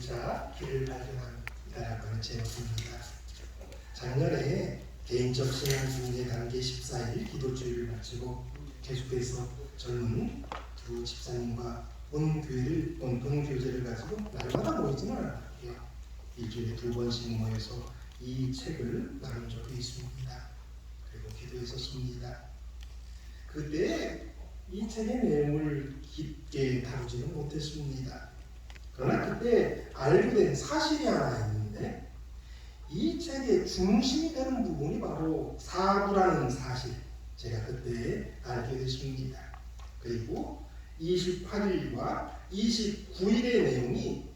5일차 길을 발견합니다라고 하는 제목입니다. 작년에 개인적 신앙 중재 단계 14일 기도주의를 마치고 계속해서 젊은 두 집사님과 본교제를 가지고 날마다 모이지는 않았고요. 일주일에 2번씩 모여서 이 책을 나눈 적이 있습니다. 그리고 기도했었습니다. 그때 이 책의 내용을 깊게 다루지는 못했습니다. 그러나 그때 알게 된 사실이 하나 있는데, 이 책의 중심이 되는 부분이 바로 사부라는 사실, 제가 그때 알게 됐습니다. 그리고 28일과 29일의 내용이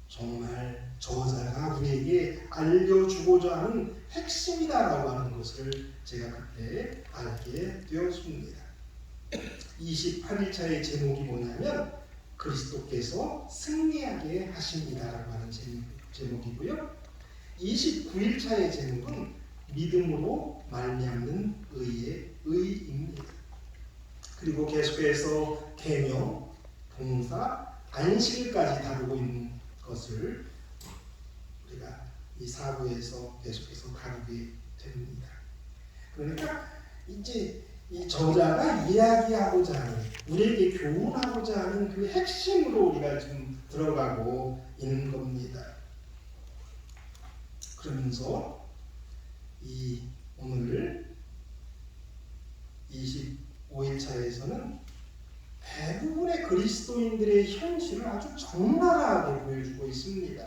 정말 저자가 우리에게 알려주고자 하는 핵심이다라고 하는 것을 제가 그때 알게 되었습니다. 28일차의 제목이 뭐냐면 그리스도께서 승리하게 하십니다라고 하는 제목이고요. 29일차의 제목은 믿음으로 말미암는 의입니다. 그리고 계속해서 계명, 봉사, 안식일까지 다루고 있는 것을 우리가 이 4부에서 계속해서 다루게 됩니다. 그러니까 이제 이 저자가 이야기하고자 하는, 우리에게 교훈하고자 하는 그 핵심으로 우리가 지금 들어가고 있는 겁니다. 그러면서 이 오늘 25일차에서는 대부분의 그리스도인들의 현실을 아주 적나라하게 보여주고 있습니다.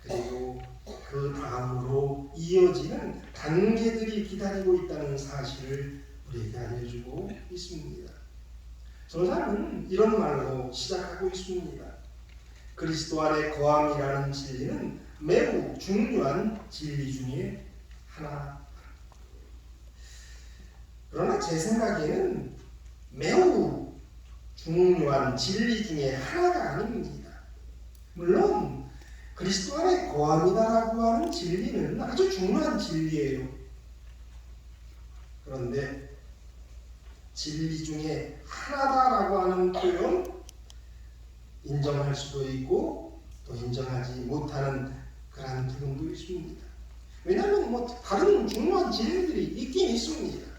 그리고 그 다음으로 이어지는 단계들이 기다리고 있다는 사실을 우리에게 알려주고 있습니다. 저자는 이런 말로 시작하고 있습니다. 그리스도 안에 거함이라는 진리는 매우 중요한 진리 중에 하나. 그러나 제 생각에는 매우 중요한 진리 중에 하나가 아닙니다. 물론 그리스도 안에 거함이다라고 하는 진리는 아주 중요한 진리예요. 그런데 진리 중에 하나다라고 하는 표현, 인정할 수도 있고 또 인정하지 못하는 그런 부분도 있습니다. 왜냐하면 다른 중요한 진리들이 있긴 있습니다.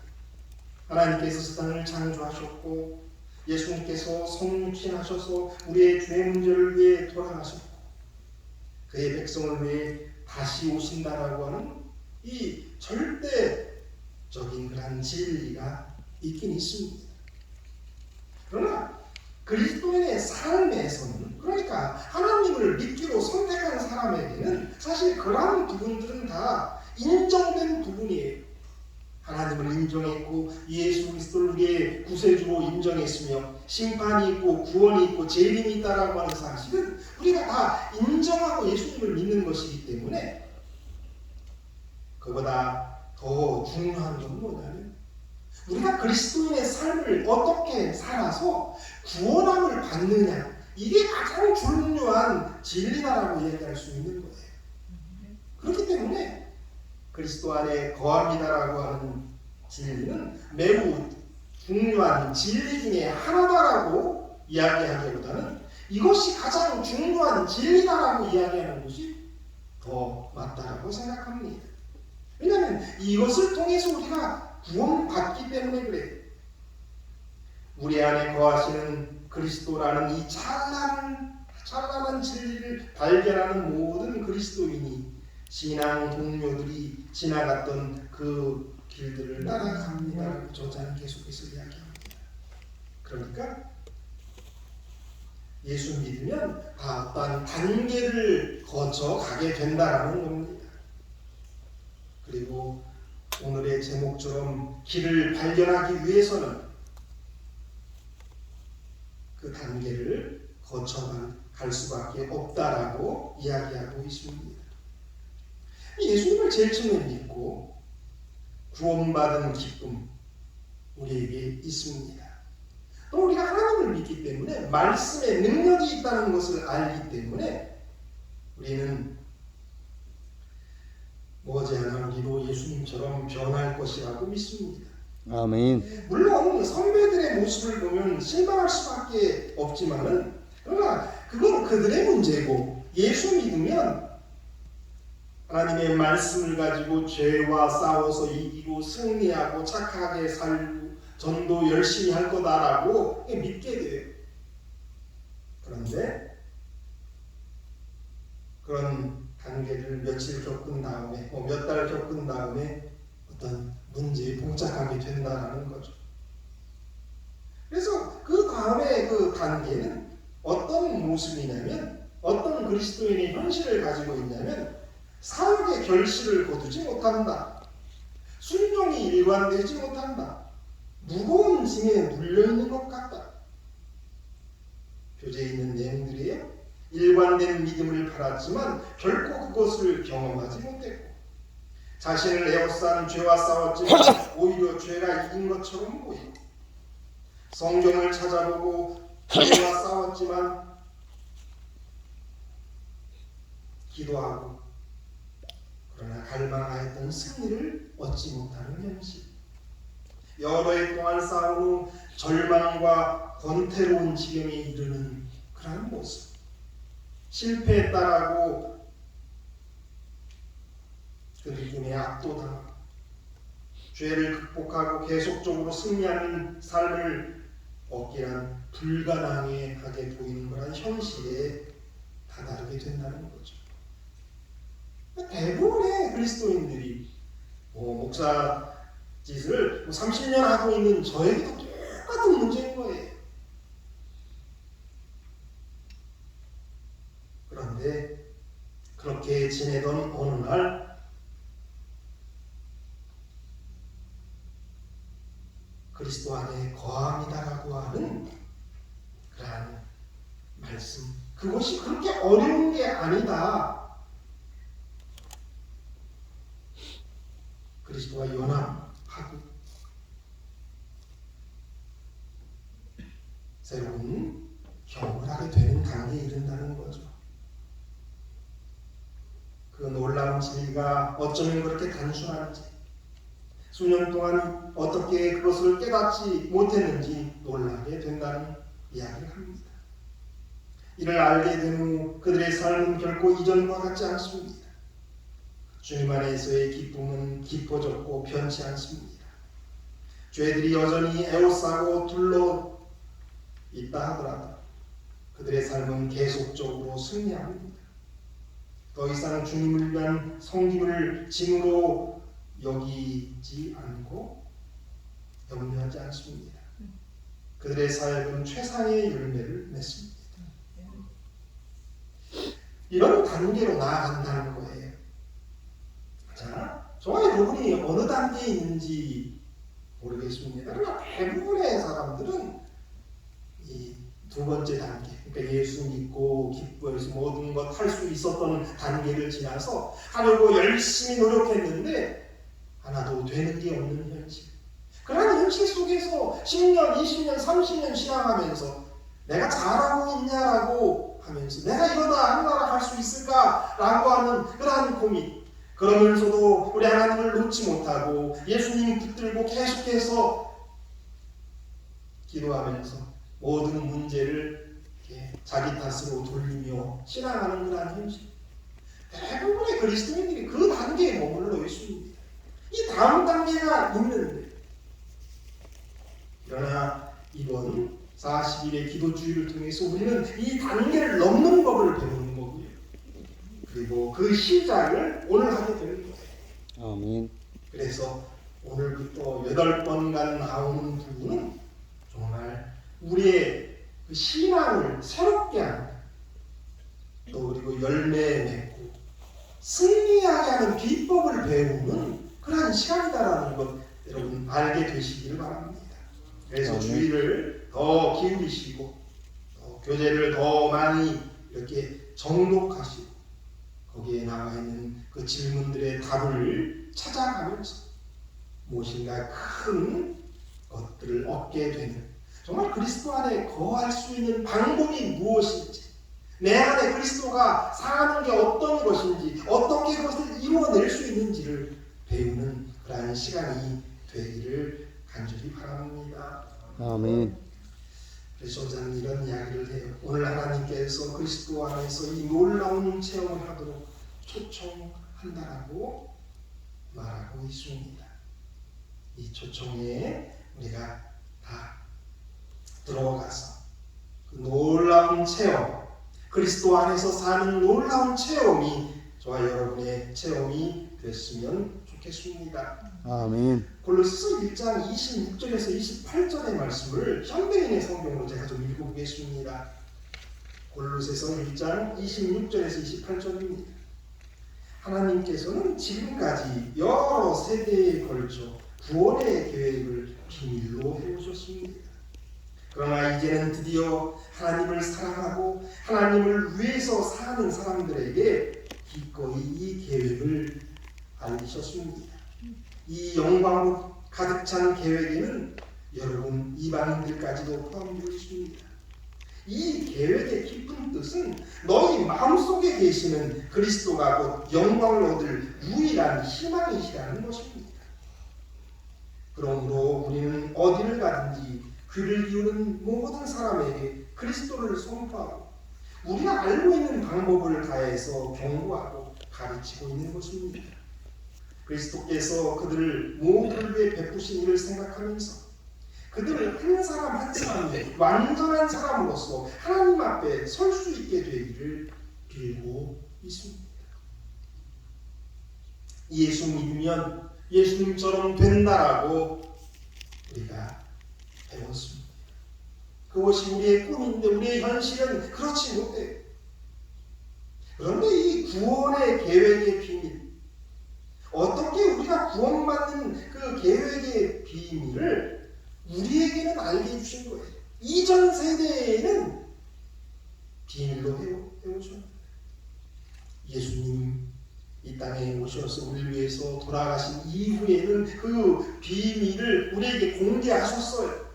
하나님께서 세상을 창조하셨고 예수님께서 성육신하셔서 우리의 죄 문제를 위해 돌아가셨고 그의 백성을 위해 다시 오신다라고 하는 이 절대적인 그런 진리가 있긴 있습니다. 그러나 그리스도인의 삶에서는, 그러니까 하나님을 믿기로 선택한 사람에게는 사실 그러한 부분들은 다 인정된 부분이에요. 하나님을 인정했고 예수 그리스도를 우리의 구세주로 인정했으며 심판이 있고 구원이 있고 재림이 있다라고 하는 사실은 우리가 다 인정하고 예수님을 믿는 것이기 때문에, 그보다 더 중요한 건 뭐냐면 우리가 그리스도인의 삶을 어떻게 살아서 구원함을 받느냐, 이게 가장 중요한 진리다라고 얘기할 수 있는 거예요. 그렇기 때문에 그리스도 안에 거함이다라고 하는 진리는 매우 중요한 진리 중에 하나다라고 이야기하기보다는 이것이 가장 중요한 진리다라고 이야기하는 것이 더 맞다라고 생각합니다. 왜냐하면 이것을 통해서 우리가 구원받기 때문에 그래요. 우리 안에 거하시는 그리스도라는 이 찬란한 진리를 발견하는 모든 그리스도인이 신앙 동료들이 지나갔던 그 길들을 따라갑니다. 저자는 계속해서 이야기합니다. 그러니까 예수 믿으면 다 어떤 단계를 거쳐 가게 된다라는 겁니다. 그리고 오늘의 제목처럼 길을 발견하기 위해서는 그 단계를 거쳐갈 수밖에 없다라고 이야기하고 있습니다. 예수님을 제일 처음에 믿고 구원받은 기쁨 우리에게 있습니다. 또 우리가 하나님을 믿기 때문에 말씀에 능력이 있다는 것을 알기 때문에 우리는 머지않아 우리도 예수님처럼 변할 것이라고 믿습니다. 아멘. 물론 선배들의 모습을 보면 실망할 수밖에 없지만은 그러나 그건 그들의 문제고, 예수 믿으면 하나님의 말씀을 가지고 죄와 싸워서 이기고 승리하고 착하게 살고 전도 열심히 할 거다라고 믿게 돼요. 그런데 그런 단계를 며칠 겪은 다음에 몇 달 겪은 다음에 어떤 문제에 봉착하게 된다는 거죠. 그래서 그 다음에 그 단계는 어떤 모습이냐면, 어떤 그리스도인의 현실을 가지고 있냐면, 사역의 결실을 거두지 못한다. 순종이 일관되지 못한다. 무거운 짐에 물려있는 것 같다. 교재에 있는 내용들이에요. 일관된 믿음을 팔았지만 결코 그것을 경험하지 못했고, 자신을 에워싼 죄와 싸웠지만 오히려 죄가 이긴 것처럼 보이고, 성경을 찾아보고 죄와 싸웠지만 기도하고 그러나 갈망하였던 승리를 얻지 못하는 현실, 여러 해 동안 싸운 후 절망과 권태로운 지경에 이르는 그런 모습, 실패했다라고 그 느낌에 압도당하고 죄를 극복하고 계속적으로 승리하는 삶을 얻기란 불가능하게 보이는 그런 현실에 다다르게 된다는 거죠. 대부분의 그리스도인들이 목사 짓을 30년 하고 있는 저에게도 똑같은 문제인 거예요. 그런데 그렇게 지내던 어느 날 그리스도 안에 거함이다라고 하는 그러한 말씀, 그것이 그렇게 어려운 게 아니다. 그리스도와 연합하고 새로운 경험을 하게 되는 단계에 이른다는 거죠. 그 놀라운 진리가 어쩌면 그렇게 단순한지, 수년 동안 어떻게 그것을 깨닫지 못했는지 놀라게 된다는 이야기를 합니다. 이를 알게 된 후 그들의 삶은 결코 이전과 같지 않습니다. 주님 안에서의 기쁨은 깊어졌고 변치 않습니다. 죄들이 여전히 에워싸고 둘러 있다 하더라도 그들의 삶은 계속적으로 승리합니다. 더 이상 주님을 위한 섬김을 짐으로 여기지 않고 염려하지 않습니다. 그들의 사역은 최상의 열매를 맺습니다. 이런 단계로 나아간다는 거예요. 자, 저와 여러분이 어느 단계에 있는지 모르겠습니다. 그러나 대부분의 사람들은 이 두 번째 단계, 그러니까 예수 믿고 기뻐해서 모든 것 할 수 있었던 단계를 지나서 하려고 열심히 노력했는데 하나도 되는 게 없는 현실. 그런 현실 속에서 10년, 20년, 30년 신앙하면서 내가 잘하고 있냐라고 하면서 내가 이러다 하나라 할 수 있을까라고 하는 그러한 고민, 그러면서도 우리 하나님을 놓지 못하고 예수님 붙들고 계속해서 기도하면서 모든 문제를 자기 탓으로 돌리며 신앙하는 그러한 현실. 대부분의 그리스도인들이 그 단계에 머물러 있습니다. 이 다음 단계가 있는데, 그러나 이번 40일의 기도주의를 통해서 우리는 이 단계를 넘는 법을 배우는 거고요. 그리고 그 시작을 오늘 하게 되는 거예요. 아멘. 그래서 오늘부터 8번간 나오는 부분은 정말 우리의 그 신앙을 새롭게 하는, 또 그리고 열매 맺고 승리하게 하는 비법을 배우는 그런 시간이다라는 것 여러분 알게 되시기를 바랍니다. 그래서 주의를 더 기울이시고 교재를 더 많이 이렇게 정독하시고 거기에 나와 있는 그 질문들의 답을 찾아가면서 무엇인가 큰 것들을 얻게 되는, 정말 그리스도 안에 거할 수 있는 방법이 무엇인지, 내 안에 그리스도가 사는 게 어떤 것인지, 어떻게 그것을 이루어낼 수 있는지를 배우는 그러한 시간이 되기를 간절히 바랍니다. 아멘. 그래서 저는 이런 이야기를 해요. 오늘 하나님께서 그리스도 안에서 이 놀라운 체험을 하도록 초청한다라고 말하고 있습니다. 이 초청에 우리가 다 들어가서 그 놀라운 체험, 그리스도 안에서 사는 놀라운 체험이 저와 여러분의 체험이 됐으면 좋겠습니다. 아멘. 골로새서 1장 26절에서 28절의 말씀을 현대인의 성경으로 제가 좀 읽어보겠습니다. 골로새서 1장 26절에서 28절입니다. 하나님께서는 지금까지 여러 세대에 걸쳐 구원의 계획을 비밀로 해오셨습니다. 그러나 이제는 드디어 하나님을 사랑하고 하나님을 위해서 사는 사람들에게 기꺼이 이 계획을 알리셨습니다. 이 영광으로 가득 찬 계획에는 여러분 이방인들까지도 포함되어 있습니다. 이 계획의 깊은 뜻은 너희 마음속에 계시는 그리스도가 곧 영광을 얻을 유일한 희망이시라는 것입니다. 그러므로 우리는 어디를 가든지 귀를 기울인 모든 사람에게 그리스도를 선포하고 우리가 알고 있는 방법을 다해서 경고하고 가르치고 있는 것입니다. 그리스도께서 그들을 모두를 위해 베푸신 일을 생각하면서 그들을 한 사람 한 사람이 완전한 사람으로서 하나님 앞에 설 수 있게 되기를 빌고 있습니다. 예수 믿으면 예수님처럼 된다라고 우리가 배웠습니다. 그것이 우리의 꿈인데 우리의 현실은 그렇지 못해요. 그런데 이 구원의 계획의 비밀, 어떻게 우리가 구원받는 그 계획의 비밀을 우리에게는 알게 해주신 거예요. 이전 세대에는 비밀로 해오셨습니다. 예수님 이 땅에 오셔서 우리를 위해서 돌아가신 이후에는 그 비밀을 우리에게 공개하셨어요.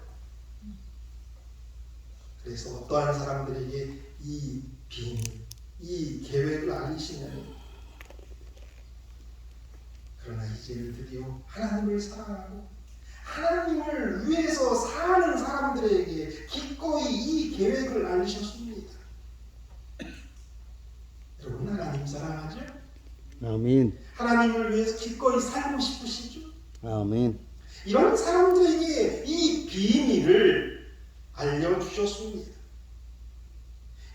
그래서 어떠한 사람들에게 이 비밀, 이 계획을 알리시냐면, 그러나 이제는 드디어 하나님을 사랑하고 하나님을 위해서 사는 사람들에게 기꺼이 이 계획을 알리셨습니다. 여러분 하나님 사랑하죠? 아멘. 하나님을 위해서 기꺼이 살고 싶으시죠? 아멘. 이런 사람들에게 이 비밀을 알려주셨습니다.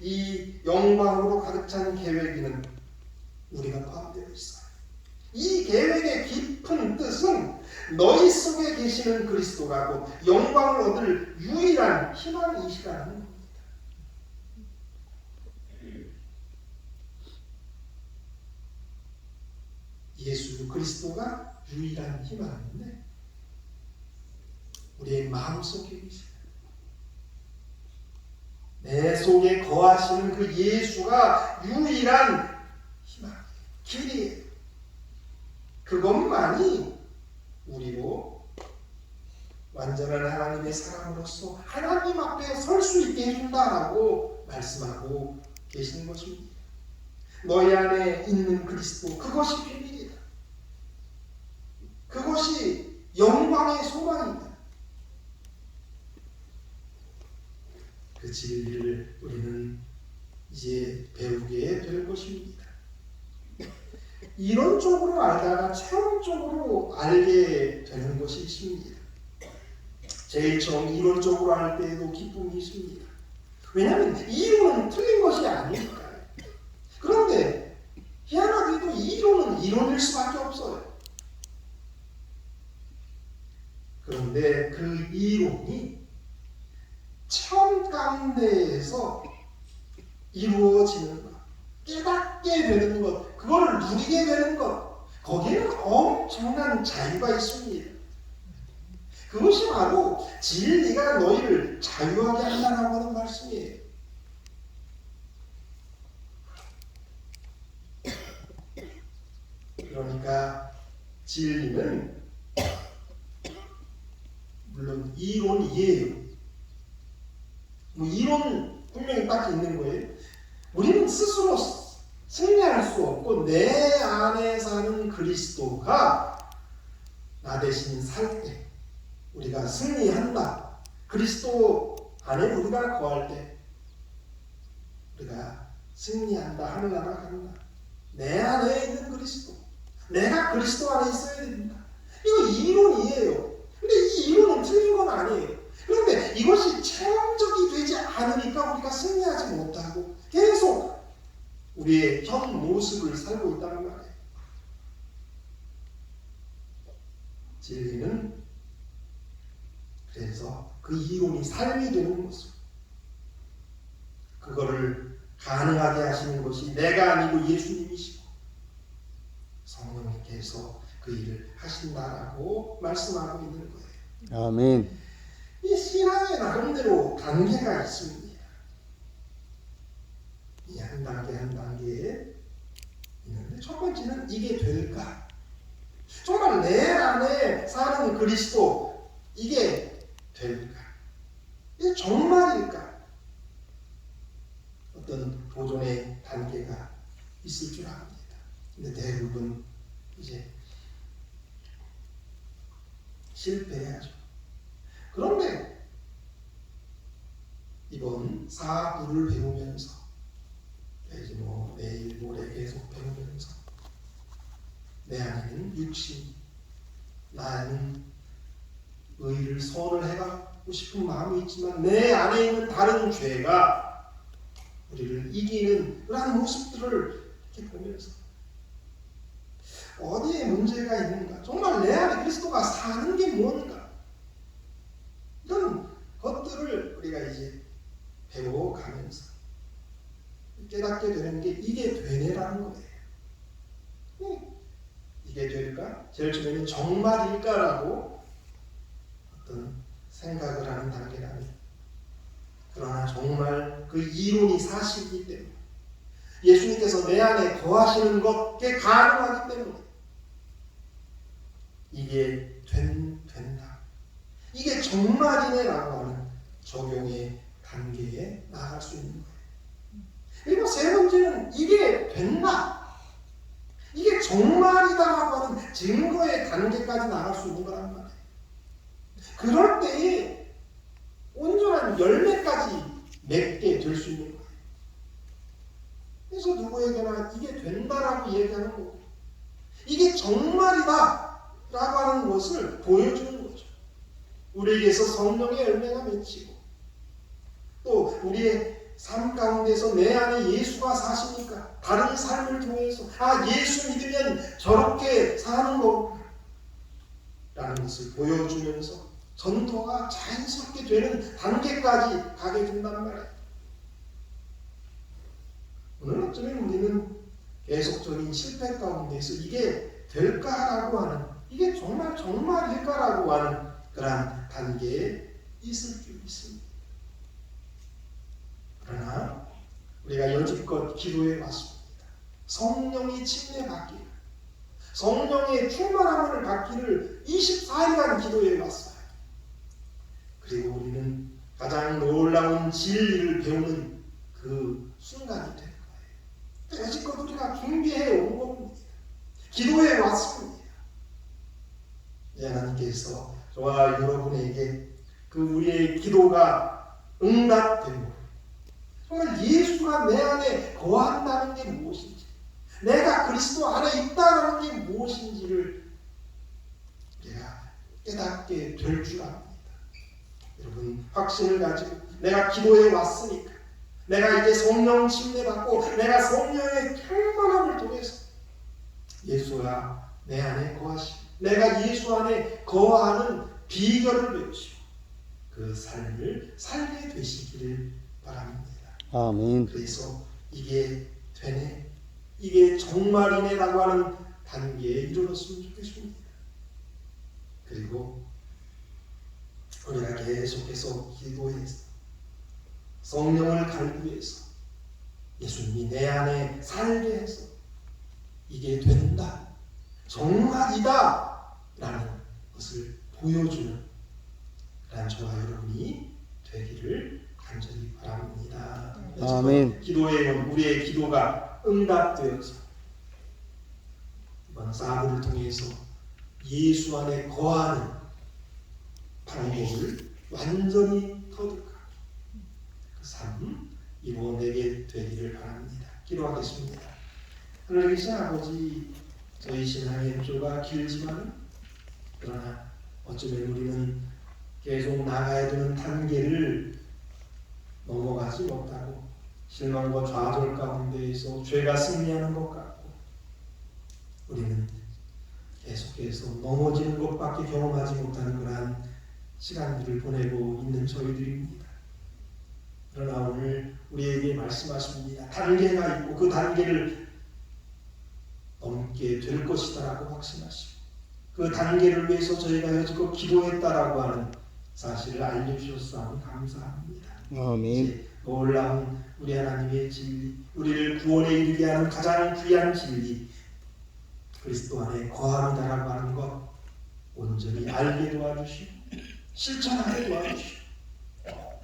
이 영광으로 가득 찬 계획에는 우리가 포함되어 있어요. 이 계획의 깊은 뜻은 너희 속에 계시는 그리스도가 곧 영광을 얻을 유일한 희망이시라는 겁니다. 예수 그리스도가 유일한 희망인데 우리의 마음속에 계시는 내 속에 거하시는 그 예수가 유일한 희망, 길이에요. 그것만이 우리로 완전한 하나님의 사람으로서 하나님 앞에 설 수 있게 해준다라고 말씀하고 계시는 것입니다. 너희 안에 있는 그리스도, 그것이 비밀이다. 그것이 영광의 소망이다. 그 진리를 우리는 이제 배우게 될 것입니다. 이론적으로 알다가 체험적으로 알게 되는 것이 있습니다. 제일 처음 이론적으로 알 때에도 기쁨이 있습니다. 왜냐하면 이론은 틀린 것이 아니니까요. 그런데 희한하게도 이론은 이론일 수밖에 없어요. 그런데 그 이론이 체험 가운데에서 이루어지는 것, 깨닫게 되는 것, 그거를 누리게 되는 것, 거기에는 엄청난 자유가 있습니다. 그것이 바로 진리가 너희를 자유하게 한다라고 하는 말씀이에요. 그러니까 진리는 물론 이론이에요. 이론 분명히 딱 있는 거예요. 우리는 스스로 승리할 수 없고 내 안에 사는 그리스도가 나 대신 살 때 우리가 승리한다. 그리스도 안에 우리가 거할 때 우리가 승리한다, 하늘나라 간다. 내 안에 있는 그리스도, 내가 그리스도 안에 있어야 됩니다. 이거 이론이에요. 근데 이 이론은 틀린 건 아니에요. 그런데 이것이 체험적이 되지 않으니까 우리가 승리하지 못하고 계속 우리의 현 모습을 살고 있다는 말이에요. 진리는 그래서 그 이론이 삶이 되는 모습, 그거를 가능하게 하시는 것이 내가 아니고 예수님이시고 성령님께서 그 일을 하신다라고 말씀하고 있는 거예요. 아멘. 이 신앙의 나름대로 단계가 있습니다. 이 한 단계 한 단계에 있는데 첫 번째는 이게 될까? 정말 내 안에 사는 그리스도 이게 될까? 이게 정말일까? 어떤 도전의 단계가 있을 줄 압니다. 근데 대부분 이제 실패해야죠. 그런데 이번 사부를 배우면서 이제 내일 모레 계속 배우면서 내 안에는 육신, 나는 의를 선을 해가고 싶은 마음이 있지만 내 안에 있는 다른 죄가 우리를 이기는 그러한 모습들을 이렇게 보면서 어디에 문제가 있는가? 정말 내 안에 그리스도가 사는 게 뭔가? 이런 것들을 우리가 이제 배워가면서 깨닫게 되는 게 이게 되네라는 거예요. 이게 될까? 제일 처음에는 정말일까라고 어떤 생각을 하는 단계라면, 그러나 정말 그 이론이 사실이기 때문에 예수님께서 내 안에 거하시는 것게 가능하기 때문에 이게 된다. 이게 정말이네라고 하는 적용의 단계에 나아갈 수 있는 거예요. 그리고 세 번째는 이게 된다. 이게 정말이다라고 하는 증거의 단계까지 나갈 수 있는 거란 말이에요. 그럴 때에 온전한 열매까지 맺게 될 수 있는 거예요. 그래서 누구에게나 이게 된다라고 얘기하는 거고, 이게 정말이다라고 하는 것을 보여주는 거죠. 우리에게서 성령의 열매가 맺히고, 또 우리의 삶 가운데서 내 안에 예수가 사시니까 다른 삶을 통해서 예수 믿으면 저렇게 사는 거구나 라는 것을 보여주면서 전도가 자연스럽게 되는 단계까지 가게 된단 말이에요. 오늘 어쩌면 우리는 계속적인 실패 가운데서 이게 될까라고 하는, 이게 정말일까라고 하는 그런 단계에 있을 줄 있습니다. 그러나 우리가 여지껏 기도해 왔습니다. 성령이 침례받기를, 성령의 충만함을 받기를 24일간 기도해 왔어요. 그리고 우리는 가장 놀라운 진리를 배우는 그 순간이 될 거예요. 여지껏 우리가 준비해 온 겁니다. 기도해 왔습니다. 하나님께서 저와 여러분에게 그 우리의 기도가 응답되고, 정말 예수가 내 안에 거한다는 게 무엇인지, 내가 그리스도 안에 있다는 게 무엇인지를 우리가 깨닫게 될 줄 압니다. 여러분, 확신을 가지고 내가 기도해 왔으니까, 내가 이제 성령 침례받고 내가 성령의 충만함을 통해서 예수가 내 안에 거하시고 내가 예수 안에 거하는 비결을 배우시고 그 삶을 살게 되시기를 바랍니다. 아멘. 그래서 이게 되네, 이게 정말이네라고 하는 단계에 이르렀으면 좋겠습니다. 그리고 우리가 계속해서 기도해서 성령을 갈구해서 예수님이 내 안에 살게 해서 이게 된다, 정말이다 라는 것을 보여주는 그런 저와 여러분이 되기를 간절히 바랍니다. 아멘. 기도에 우리의 기도가 응답되어서 이번 사부를 통해서 예수 안에 거하는 방법을 완전히 터득하고 삶 이루어내게 되기를 바랍니다. 기도하겠습니다. 하늘에 계신 아버지, 저희 신앙의 행조가 길지만 그러나 어쩌면 우리는 계속 나가야 되는 단계를 넘어가지 못하고 실망과 좌절 가운데에서 죄가 승리하는 것 같고 우리는 계속해서 넘어지는 것밖에 경험하지 못하는 그러한 시간들을 보내고 있는 저희들입니다. 그러나 오늘 우리에게 말씀하십니다. 단계가 있고 그 단계를 넘게 될 것이다라고 확신하시고 그 단계를 위해서 저희가 여지껏 기도했다라고 하는 사실을 알려주셨사오니 감사합니다. 아멘. 이제 놀라운 우리 하나님의 진리, 우리를 구원에 이르게 하는 가장 귀한 진리, 그리스도 안에 거함이다라고 하는 것 온전히 알게 도와주시고 실천하게 도와주시고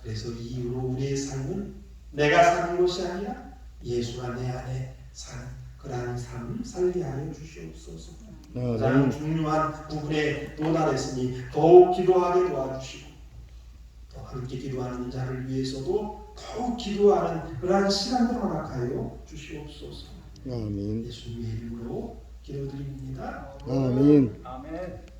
그래서 이 이후로 우리의 삶은 내가 사는 것이 아니라 예수가 내 안에 사는 그러한 삶 살게 하여 주시옵소서. 가장 중요한 부분에 도달했으니 더욱 기도하게 도와주시고 또 함께 기도하는 자를 위해서도 더욱 기도하는 그러한 시간을 허락하여 주시옵소서. 아멘. 예수님의 이름으로 기도드립니다. 아멘. 아멘.